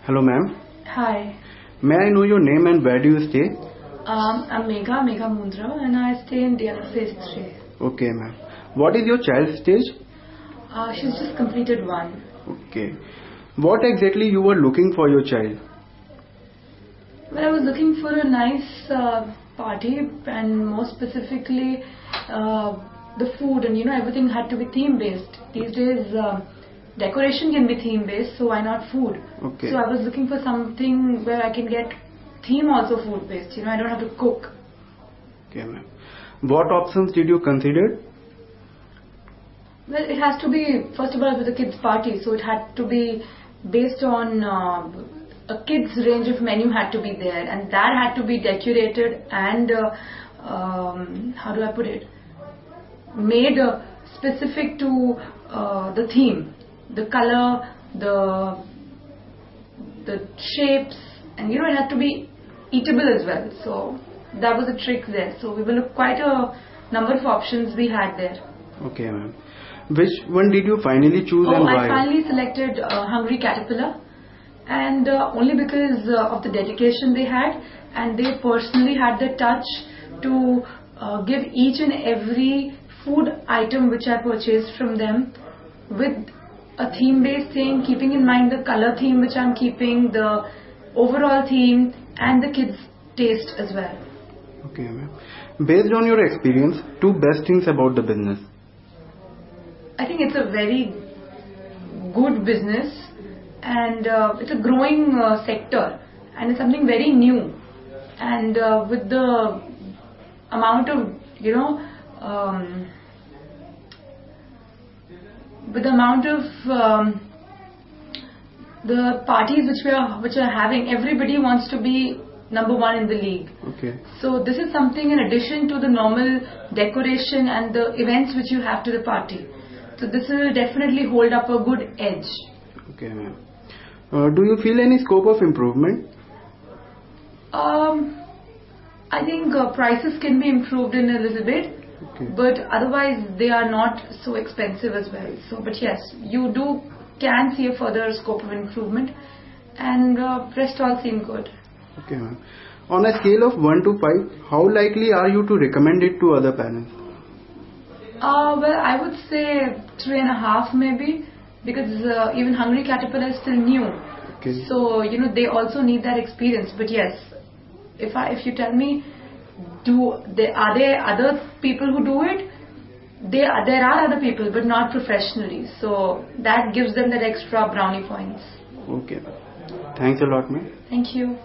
Hello, ma'am. Hi. May I know your name and where do you stay? I'm Megha Mundra, and I stay in DLF Phase 3. Okay, ma'am. What is your child's stage? She's just completed 1. Okay. What exactly you were looking for your child? Well, I was looking for a nice party, and more specifically, the food, and everything had to be theme based. These days, decoration can be theme based, so why not food? Okay. So I was looking for something where I can get theme also food based. I don't have to cook. Okay, ma'am. What options did you consider? Well, it has to be, first of all, it was a kids' party, so it had to be based on a kids' range of menu had to be there, and that had to be decorated and, how do I put it, made specific to the theme, the color, the shapes, and it had to be eatable as well. So that was a trick there. So we will look quite a number of options we had there. Okay, ma'am. Which one did you finally choose and why? I finally selected Hungry Caterpillar, and only because of the dedication they had, and they personally had the touch to give each and every food item which I purchased from them with a theme-based thing, keeping in mind the color theme which I'm keeping, the overall theme, and the kids' taste as well. Okay, ma'am. Based on your experience, 2 best things about the business. I think it's a very good business, and it's a growing sector, and it's something very new, and with the amount of the parties which are having, everybody wants to be number 1 in the league. Okay. So this is something in addition to the normal decoration and the events which you have to the party. So this will definitely hold up a good edge. Okay, ma'am. Do you feel any scope of improvement? I think prices can be improved in a little bit, Okay. but otherwise they are not so expensive as well. So, but yes, you can see a further scope of improvement, and rest all seem good. Okay, ma'am. On a scale of 1 to 5, how likely are you to recommend it to other parents? Well, I would say 3.5 maybe, because even Hungry Caterpillar is still new. Okay. So they also need that experience. But yes, if you tell me, are there other people who do it? There are other people, but not professionally. So that gives them that extra brownie points. Okay. Thanks a lot, ma'am. Thank you.